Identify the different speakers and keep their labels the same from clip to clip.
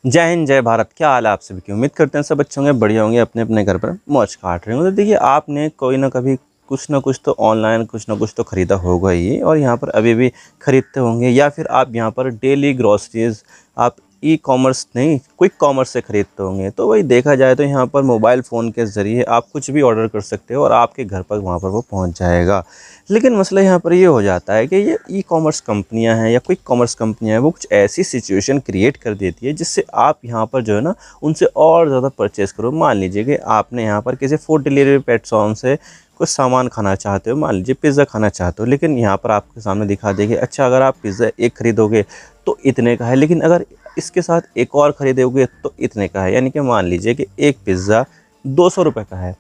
Speaker 1: जय हिंद जय भारत। क्या हाल है आप सभी की? उम्मीद करते हैं सब अच्छे होंगे, बढ़िया होंगे, अपने अपने घर पर मौज काट रहे होंगे। तो देखिए, आपने कोई ना कभी कुछ ना कुछ तो ऑनलाइन कुछ ना कुछ तो ख़रीदा होगा ही, और यहाँ पर अभी भी ख़रीदते होंगे, या फिर आप यहाँ पर डेली ग्रॉसरीज आप ई कॉमर्स नहीं क्विक कॉमर्स से ख़रीदते होंगे। तो वही देखा जाए तो यहाँ पर मोबाइल फ़ोन के ज़रिए आप कुछ भी ऑर्डर कर सकते हो और आपके घर पर वहाँ पर वो पहुँच जाएगा। लेकिन मसला यहाँ पर ये हो जाता है कि ये ई कॉमर्स कंपनियाँ हैं या क्विक कॉमर्स कंपनियाँ हैं, वो कुछ ऐसी सिचुएशन क्रिएट कर देती है जिससे आप यहाँ पर जो है ना उनसे और ज़्यादा परचेज़ करो। मान लीजिए कि आपने यहाँ पर किसी फूड डिलीवरी प्लेटफॉर्म से कुछ सामान खाना चाहते हो, मान लीजिए पिज़्ज़ा खाना चाहते हो, लेकिन यहाँ पर आपके सामने दिखा देंगे अच्छा अगर आप पिज़्ज़ा एक ख़रीदोगे तो इतने का है, लेकिन अगर इसके साथ एक और ख़रीदोगे तो इतने का है। यानी कि मान लीजिए कि एक पिज़्ज़ा 200 रुपये का है,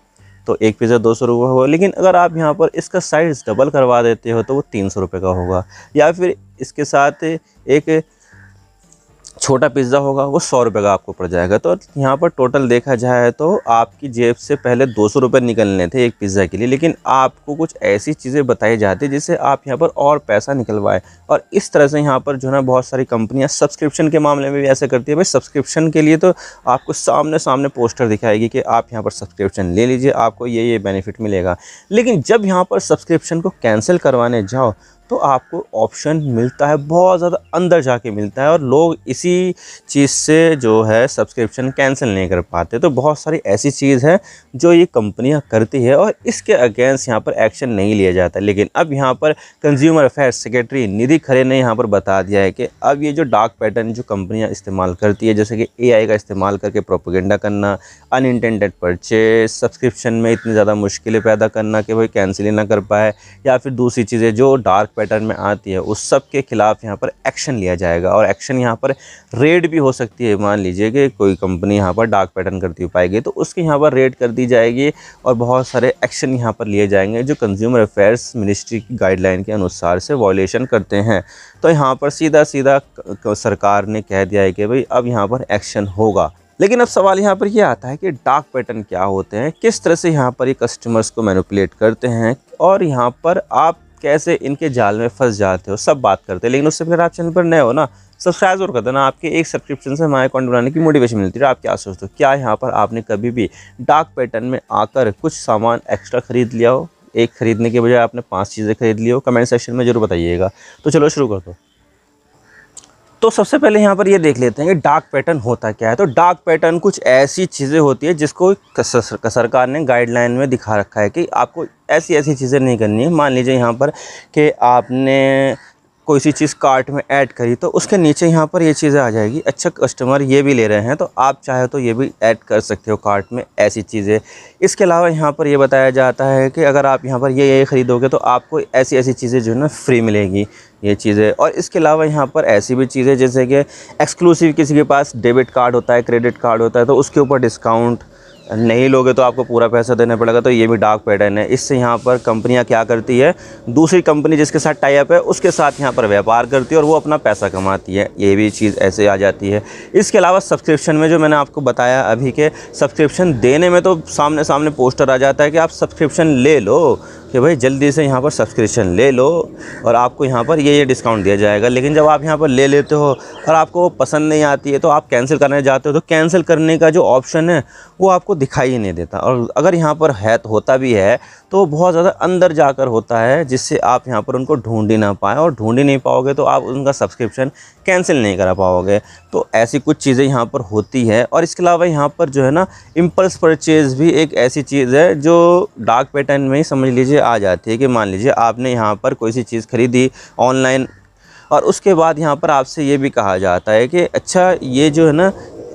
Speaker 1: तो एक पिज़्ज़ा 200 रुपये होगा, लेकिन अगर आप यहाँ पर इसका साइज़ डबल करवा देते हो तो वो 300 रुपये का होगा। या फिर इसके साथ एक छोटा पिज़्ज़ा होगा, वो 100 रुपये का आपको पड़ जाएगा। तो यहाँ पर टोटल देखा जाए तो आपकी जेब से पहले 200 रुपये निकलने थे एक पिज़्ज़ा के लिए, लेकिन आपको कुछ ऐसी चीज़ें बताई जाती जिससे आप यहाँ पर और पैसा निकलवाएं। और इस तरह से यहाँ पर जो है ना बहुत सारी कंपनियाँ सब्सक्रिप्शन के मामले में भी ऐसे करती है। भाई सब्सक्रिप्शन के लिए तो आपको सामने सामने पोस्टर दिखाएगी कि आप यहाँ पर सब्सक्रिप्शन ले लीजिए, आपको ये बेनिफिट मिलेगा। लेकिन जब यहाँ पर सब्सक्रिप्शन को कैंसिल करवाने जाओ तो आपको ऑप्शन मिलता है बहुत ज़्यादा अंदर जाके मिलता है, और लोग इसी चीज़ से जो है सब्सक्रिप्शन कैंसिल नहीं कर पाते। तो बहुत सारी ऐसी चीज़ है जो ये कंपनियां करती है और इसके अगेंस्ट यहाँ पर एक्शन नहीं लिया जाता। लेकिन अब यहाँ पर कंज्यूमर अफेयर्स सेक्रेटरी निधि खरे ने यहाँ पर बता दिया है कि अब ये जो डार्क पैटर्न जो कंपनियाँ इस्तेमाल करती है, जैसे कि AI का इस्तेमाल करके प्रोपेगेंडा करना, अनइंटेंडेड परचेज, सब्सक्रिप्शन में इतनी ज़्यादा मुश्किलें पैदा करना कि भाई कैंसिल ही ना कर पाए, या फिर दूसरी चीज़ें जो डार्क पैटर्न में आती है, उस सब के खिलाफ यहाँ पर एक्शन लिया जाएगा। और एक्शन यहाँ पर रेड भी हो सकती है। मान लीजिए कि कोई कंपनी यहाँ पर डार्क पैटर्न करती हुई पाएगी तो उसकी यहाँ पर रेड कर दी जाएगी और बहुत सारे एक्शन यहाँ पर लिए जाएंगे जो कंज्यूमर अफेयर्स मिनिस्ट्री की गाइडलाइन के अनुसार से वॉयलेशन करते हैं। तो यहाँ पर सीधा सीधा सरकार ने कह दिया है कि भाई अब यहाँ पर एक्शन होगा। लेकिन अब सवाल यहाँ पर ये आता है कि डार्क पैटर्न क्या होते हैं, किस तरह से यहाँ पर ये कस्टमर्स को मैनिपुलेट करते हैं, और यहाँ पर आप कैसे इनके जाल में फंस जाते हो, सब बात करते हैं। लेकिन उससे फिर आप चैनल पर नए हो ना, सब्सक्राइब जरूर कर देना। आपके एक सब्सक्रिप्शन से हमारे अकाउंट बनाने की मोटिवेशन मिलती है। आप क्या सोचते हो, क्या यहाँ पर आपने कभी भी डार्क पैटर्न में आकर कुछ सामान एक्स्ट्रा खरीद लिया हो? एक खरीदने के बजाय आपने 5 चीज़ें खरीद ली हो? कमेंट सेक्शन में जरूर बताइएगा। तो चलो शुरू कर दो। तो सबसे पहले यहाँ पर ये देख लेते हैं कि डार्क पैटर्न होता क्या है। तो डार्क पैटर्न कुछ ऐसी चीज़ें होती है जिसको सरकार ने गाइडलाइन में दिखा रखा है कि आपको ऐसी ऐसी चीज़ें नहीं करनी है। मान लीजिए यहाँ पर कि आपने कोई सी चीज़ कार्ट में ऐड करी तो उसके नीचे यहाँ पर ये चीज़ें आ जाएगी, अच्छा कस्टमर ये भी ले रहे हैं तो आप चाहे तो ये भी ऐड कर सकते हो कार्ट में, ऐसी चीज़ें। इसके अलावा यहाँ पर ये बताया जाता है कि अगर आप यहाँ पर ये ख़रीदोगे तो आपको ऐसी ऐसी चीज़ें जो है ना फ्री मिलेगी, ये चीज़ें। और इसके अलावा यहाँ पर ऐसी भी चीज़ें जैसे कि एक्सक्लूसिव किसी के पास डेबिट कार्ड होता है, क्रेडिट कार्ड होता है, तो उसके ऊपर डिस्काउंट नहीं लोगे तो आपको पूरा पैसा देना पड़ेगा। तो ये भी डार्क पैटर्न है। इससे यहाँ पर कंपनियाँ क्या करती है, दूसरी कंपनी जिसके साथ टाई अप है उसके साथ यहाँ पर व्यापार करती है और वो अपना पैसा कमाती है। ये भी चीज़ ऐसे आ जाती है। इसके अलावा सब्सक्रिप्शन में जो मैंने आपको बताया अभी के सब्सक्रिप्शन देने में तो सामने सामने पोस्टर आ जाता है कि आप सब्सक्रिप्शन ले लो, कि भाई जल्दी से यहाँ पर सब्सक्रिप्शन ले लो और आपको यहाँ पर ये डिस्काउंट दिया जाएगा। लेकिन जब आप यहाँ पर ले लेते हो और आपको वो पसंद नहीं आती है तो आप कैंसिल करने जाते हो तो कैंसिल करने का जो ऑप्शन है वो आपको दिखाई ही नहीं देता। और अगर यहाँ पर है तो होता भी है तो बहुत ज़्यादा अंदर जाकर होता है, जिससे आप यहाँ पर उनको ढूंढ ही ना पाएँ, और ढूंढ ही नहीं पाओगे तो आप उनका सब्सक्रिप्शन कैंसिल नहीं करा पाओगे। तो ऐसी कुछ चीज़ें यहाँ पर होती है। और इसके अलावा यहाँ पर जो है ना इम्पल्स परचेज़ भी एक ऐसी चीज़ है जो डार्क पैटर्न में ही समझ लीजिए आ जाती है। कि मान लीजिए आपने यहाँ पर कोई सी चीज़ खरीदी ऑनलाइन और उसके बाद यहाँ पर आपसे ये भी कहा जाता है कि अच्छा ये जो है ना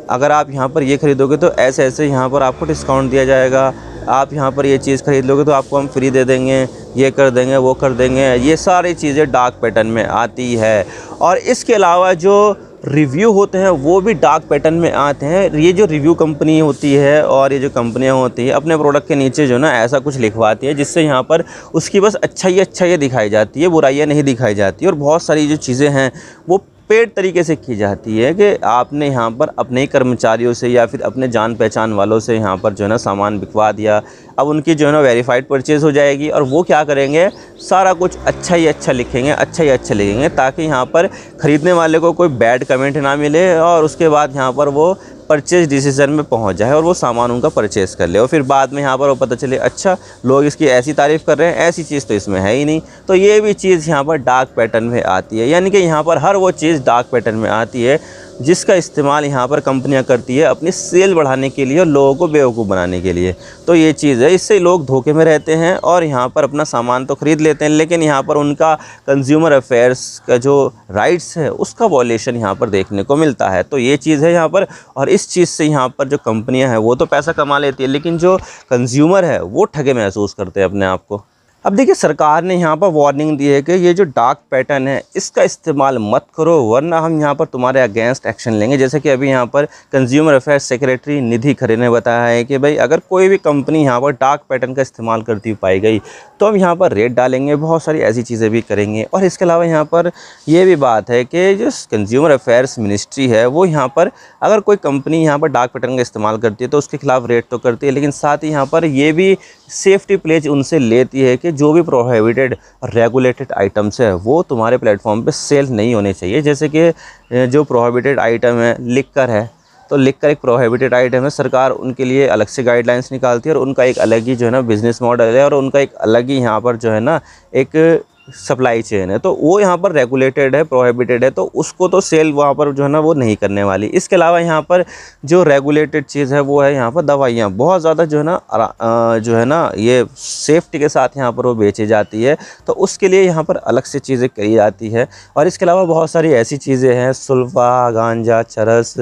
Speaker 1: अगर आप यहाँ पर ये ख़रीदोगे तो ऐसे ऐसे यहाँ पर आपको डिस्काउंट दिया जाएगा, आप यहाँ पर ये चीज़ ख़रीद लोगे तो आपको हम फ्री दे देंगे, ये कर देंगे, वो कर देंगे। ये सारी चीज़ें डार्क पैटर्न में आती है। और इसके अलावा जो रिव्यू होते हैं वो भी डार्क पैटर्न में आते हैं। ये जो रिव्यू कंपनी होती है और ये जो कंपनियां होती है अपने प्रोडक्ट के नीचे जो ना ऐसा कुछ लिखवाती है जिससे यहाँ पर उसकी बस अच्छाई दिखाई जाती है, बुराइयाँ नहीं दिखाई जाती। और बहुत सारी जो चीज़ें हैं वो पेड तरीके से की जाती है कि आपने यहाँ पर अपने ही कर्मचारियों से या फिर अपने जान पहचान वालों से यहाँ पर जो है ना सामान बिकवा दिया। अब उनकी जो है ना वेरीफाइड परचेज़ हो जाएगी और वो क्या करेंगे, सारा कुछ अच्छा ही अच्छा लिखेंगे, अच्छा ही अच्छा लिखेंगे, ताकि यहाँ पर ख़रीदने वाले को कोई बैड कमेंट ना मिले और उसके बाद यहाँ पर वो परचेज डिसीजन में पहुंच जाए और वो सामान उनका परचेज़ कर ले और फिर बाद में यहाँ पर वो पता चले अच्छा लोग इसकी ऐसी तारीफ़ कर रहे हैं, ऐसी चीज़ तो इसमें है ही नहीं। तो ये भी चीज़ यहाँ पर डार्क पैटर्न में आती है, यानी कि यहाँ पर हर वो चीज़ डार्क पैटर्न में आती है जिसका इस्तेमाल यहाँ पर कंपनियाँ करती है अपनी सेल बढ़ाने के लिए और लोगों को बेवकूफ़ बनाने के लिए। तो ये चीज़ है, इससे लोग धोखे में रहते हैं और यहाँ पर अपना सामान तो ख़रीद लेते हैं, लेकिन यहाँ पर उनका कंज्यूमर अफेयर्स का जो राइट्स है उसका वॉलेशन यहाँ पर देखने को मिलता है। तो ये चीज़ है यहाँ पर, और इस चीज़ से यहाँ पर जो कंपनियाँ हैं वो तो पैसा कमा लेती है, लेकिन जो कंज्यूमर है वो ठगे महसूस करते हैं अपने आप को। अब देखिए, सरकार ने यहाँ पर वार्निंग दी है कि ये जो डार्क पैटर्न है इसका इस्तेमाल मत करो, वरना हम यहाँ पर तुम्हारे अगेंस्ट एक्शन लेंगे। जैसे कि अभी यहाँ पर कंज्यूमर अफेयर्स सेक्रेटरी निधि खरे ने बताया है कि भाई अगर कोई भी कंपनी यहाँ पर डार्क पैटर्न का इस्तेमाल करती हुई पाई गई तो हम यहाँ पर रेड डालेंगे, बहुत सारी ऐसी चीज़ें भी करेंगे। और इसके अलावा यहाँ पर ये भी बात है कि जो कंज्यूमर अफेयर्स मिनिस्ट्री है वो यहाँ पर अगर कोई कंपनी यहाँ पर डार्क पैटर्न का इस्तेमाल करती है तो उसके खिलाफ रेड तो करती है, लेकिन साथ ही यहाँ पर ये भी सेफ्टी प्लेज उनसे लेती है कि जो भी प्रोहिबिटेड और रेगुलेटेड आइटम्स है वो तुम्हारे प्लेटफॉर्म पे सेल नहीं होने चाहिए। जैसे कि जो प्रोहिबिटेड आइटम है लिक्कर है, तो लिक्कर एक प्रोहिबिटेड आइटम है, सरकार उनके लिए अलग से गाइडलाइंस निकालती है और उनका एक अलग ही जो है ना बिज़नेस मॉडल है और उनका एक अलग ही यहाँ पर जो है ना एक सप्लाई चेन है। तो वो यहाँ पर रेगुलेटेड है, प्रोहिबिटेड है, तो उसको तो सेल वहाँ पर जो है ना वो नहीं करने वाली। इसके अलावा यहाँ पर जो रेगुलेटेड चीज़ है वो है यहाँ पर दवाइयाँ, बहुत ज़्यादा जो है ना ये सेफ्टी के साथ यहाँ पर वो बेची जाती है, तो उसके लिए यहाँ पर अलग से चीज़ें करी जाती है। और इसके अलावा बहुत सारी ऐसी चीज़ें हैं, सुल्फा, गांजा, चरस,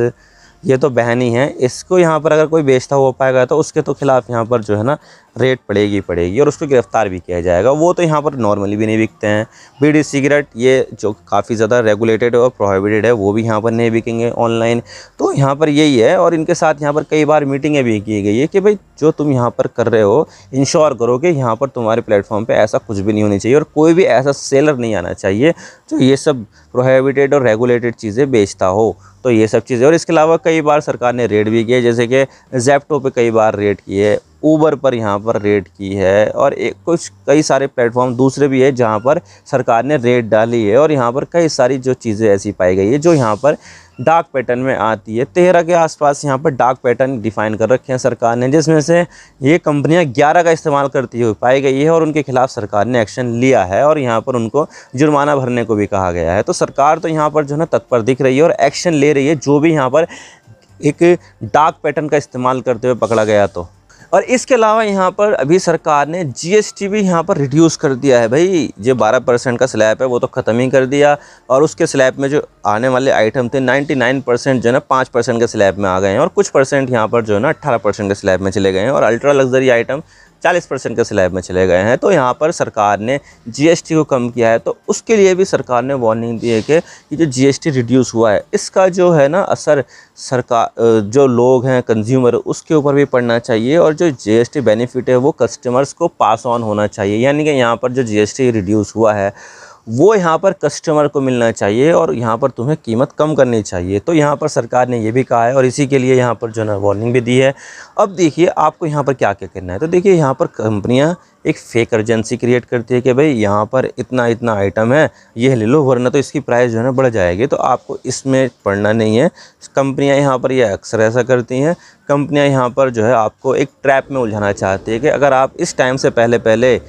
Speaker 1: ये तो बहन ही है, इसको यहाँ पर अगर कोई बेचता हो पाएगा तो उसके तो खिलाफ़ यहाँ पर जो है ना रेड पड़ेगी और उसको गिरफ़्तार भी किया जाएगा। वो तो यहाँ पर नॉर्मली भी नहीं बिकते हैं। बीड़ी, सिगरेट, ये जो काफ़ी ज़्यादा रेगुलेटेड और प्रोहिबिटेड है वो भी यहाँ पर नहीं बिकेंगे ऑनलाइन। तो यहाँ पर यही है, और इनके साथ यहाँ पर कई बार मीटिंगें भी की गई है कि भाई जो तुम यहाँ पर कर रहे हो इंश्योर करो कि यहाँ पर तुम्हारे प्लेटफॉर्म पे ऐसा कुछ भी नहीं होनी चाहिए और कोई भी ऐसा सेलर नहीं आना चाहिए जो ये सब प्रोहिबिटेड और रेगुलेटेड चीज़ें बेचता हो। तो ये सब चीज़ें, और इसके अलावा कई बार सरकार ने रेड भी किए, जैसे कि ज़ेप्टो पे कई बार रेड की है, ऊबर पर यहाँ पर रेड की है, और कई सारे प्लेटफॉर्म दूसरे भी है जहाँ पर सरकार ने रेड डाली है। और यहाँ पर कई सारी जो चीज़ें ऐसी पाई गई है जो यहाँ पर डार्क पैटर्न में आती है। 13 के आसपास यहाँ पर डार्क पैटर्न डिफ़ाइन कर रखे हैं सरकार ने, जिसमें से ये कंपनियाँ 11 का इस्तेमाल करती हुई पाई गई है और उनके खिलाफ़ सरकार ने एक्शन लिया है और यहाँ पर उनको जुर्माना भरने को भी कहा गया है। तो सरकार तो यहाँ पर जो है ना तत्पर दिख रही है और एक्शन ले रही है जो भी यहाँ पर एक डार्क पैटर्न का इस्तेमाल करते हुए पकड़ा गया तो। और इसके अलावा यहाँ पर अभी सरकार ने जीएसटी भी यहाँ पर रिड्यूस कर दिया है। भाई जो 12% का स्लैब है वो तो ख़त्म ही कर दिया, और उसके स्लैब में जो आने वाले आइटम थे 99% जो है ना 5% के स्लैब में आ गए हैं, और कुछ परसेंट यहाँ पर जो है ना 18% के स्लैब में चले गए हैं, और अल्ट्रा लग्जरी आइटम 40% के स्लैब में चले गए हैं। तो यहाँ पर सरकार ने जीएसटी को कम किया है, तो उसके लिए भी सरकार ने वार्निंग दी है कि ये जो जीएसटी रिड्यूस हुआ है इसका जो है ना असर सरकार जो लोग हैं कंज्यूमर उसके ऊपर भी पड़ना चाहिए, और जो जीएसटी बेनिफिट है वो कस्टमर्स को पास ऑन होना चाहिए। यानी कि यहाँ पर जो जीएसटी रिड्यूस हुआ है वो यहाँ पर कस्टमर को मिलना चाहिए और यहाँ पर तुम्हें कीमत कम करनी चाहिए। तो यहाँ पर सरकार ने ये भी कहा है और इसी के लिए यहाँ पर जो है ना वार्निंग भी दी है। अब देखिए आपको यहाँ पर क्या क्या करना है। तो देखिए यहाँ पर कंपनियाँ एक फ़ेक अर्जेंसी क्रिएट करती है कि भाई यहाँ पर इतना इतना आइटम है, ये ले लो, वरना तो इसकी प्राइस जो है ना बढ़ जाएगी। तो आपको इसमें पड़ना नहीं है। कंपनियाँ यहाँ पर ये अक्सर ऐसा करती हैं। कंपनियाँ यहाँ पर जो है आपको एक ट्रैप में उलझाना चाहती है कि अगर आप इस टाइम से पहले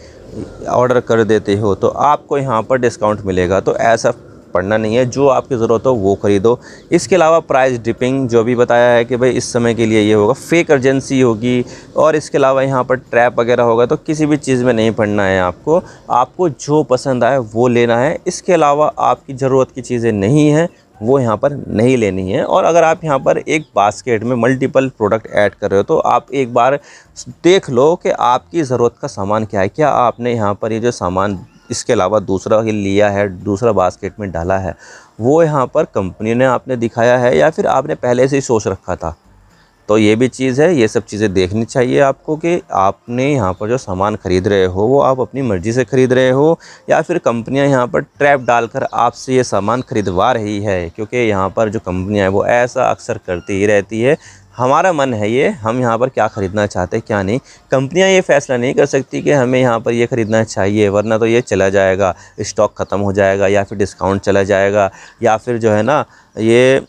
Speaker 1: ऑर्डर कर देते हो तो आपको यहाँ पर डिस्काउंट मिलेगा। तो ऐसा पढ़ना नहीं है, जो आपकी ज़रूरत हो वो ख़रीदो। इसके अलावा प्राइस डिपिंग जो भी बताया है कि भाई इस समय के लिए ये होगा, फेक अर्जेंसी होगी, और इसके अलावा यहाँ पर ट्रैप वगैरह होगा। तो किसी भी चीज़ में नहीं पढ़ना है आपको जो पसंद आए वो लेना है। इसके अलावा आपकी ज़रूरत की चीज़ें नहीं हैं वो यहाँ पर नहीं लेनी है। और अगर आप यहाँ पर एक बास्केट में मल्टीपल प्रोडक्ट ऐड कर रहे हो तो आप एक बार देख लो कि आपकी ज़रूरत का सामान क्या है, क्या आपने यहाँ पर ये जो सामान इसके अलावा दूसरा ही लिया है, दूसरा बास्केट में डाला है, वो यहाँ पर कंपनी ने आपने दिखाया है या फिर आपने पहले से ही सोच रखा था। तो ये भी चीज़ है, ये सब चीज़ें देखनी चाहिए आपको कि आपने यहाँ पर जो सामान ख़रीद रहे हो वो आप अपनी मर्ज़ी से ख़रीद रहे हो या फिर कंपनियाँ यहाँ पर ट्रैप डालकर आपसे ये सामान ख़रीदवा रही है। क्योंकि यहाँ पर जो कंपनियाँ हैं वो ऐसा अक्सर करती ही रहती है। हमारा मन है ये, हम यहाँ पर क्या ख़रीदना चाहते हैं क्या नहीं। कंपनियाँ ये फ़ैसला नहीं कर सकती कि हमें यहाँ पर ये ख़रीदना चाहिए, वरना तो ये चला जाएगा, स्टॉक ख़त्म हो जाएगा या फिर डिस्काउंट चला जाएगा या फिर जो है ना ये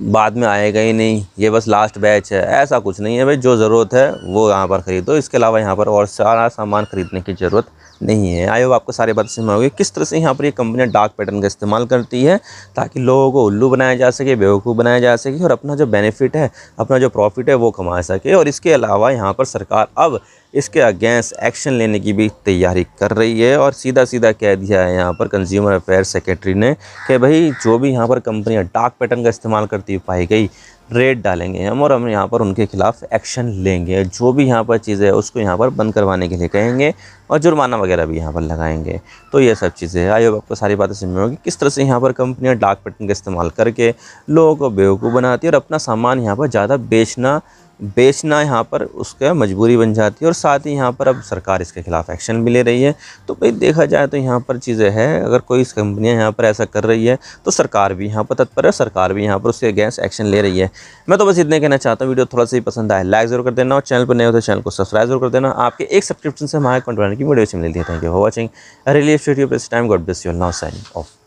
Speaker 1: बाद में आएगा ही नहीं, ये बस लास्ट बैच है। ऐसा कुछ नहीं है भाई, जो ज़रूरत है वो यहाँ पर ख़रीदो, इसके अलावा यहाँ पर और सारा सामान ख़रीदने की ज़रूरत नहीं है। आई होप आपको सारी बातें समझ में होगी किस तरह से यहाँ पर ये कंपनियाँ डार्क पैटर्न का इस्तेमाल करती है ताकि लोगों को उल्लू बनाया जा सके, बेवकूफ़ बनाया जा सके और अपना जो बेनिफिट है, अपना जो प्रॉफिट है वो कमा सके। और इसके अलावा यहाँ पर सरकार अब इसके अगेंस्ट एक्शन लेने की भी तैयारी कर रही है और सीधा सीधा कह दिया है यहाँ पर कंज्यूमर अफेयर सेक्रेटरी ने कि भाई जो भी यहाँ पर कंपनियाँ डार्क पैटर्न का इस्तेमाल करती हुई पाई गई, रेड डालेंगे हम और हम यहाँ पर उनके खिलाफ़ एक्शन लेंगे। जो भी यहाँ पर चीज़ें है उसको यहाँ पर बंद करवाने के लिए कहेंगे और जुर्माना वगैरह भी यहाँ पर लगाएंगे। तो ये सब चीज़ें है। आई होप आपको सारी बातें समझ में होगी किस तरह से यहाँ पर कंपनियाँ डार्क पैटर्न का इस्तेमाल करके लोगों को बेवकूफ़ बनाती है और अपना सामान यहाँ पर ज़्यादा बेचना यहाँ पर उसका मजबूरी बन जाती है। और साथ ही यहाँ पर अब सरकार इसके खिलाफ़ एक्शन भी ले रही है। तो भाई देखा जाए तो यहाँ पर चीज़ें हैं, अगर कोई कंपनियाँ यहाँ पर ऐसा कर रही है तो सरकार भी यहाँ पर तत्पर है, सरकार भी यहाँ पर उसके अगेंस्ट एक्शन ले रही है। मैं तो बस इतने कहना चाहता हूँ, वीडियो थोड़ा सा ही पसंद आए लाइक ज़रूर कर देना और चैनल पर नए हो तो चैनल को सब्सक्राइब जरूर कर देना। आपके एक सब्सक्रिप्शन से हमारे कंटेंट बनाने की वीडियो मिलती है। Thank you for watching, I really appreciate your time, God bless you, now signing off.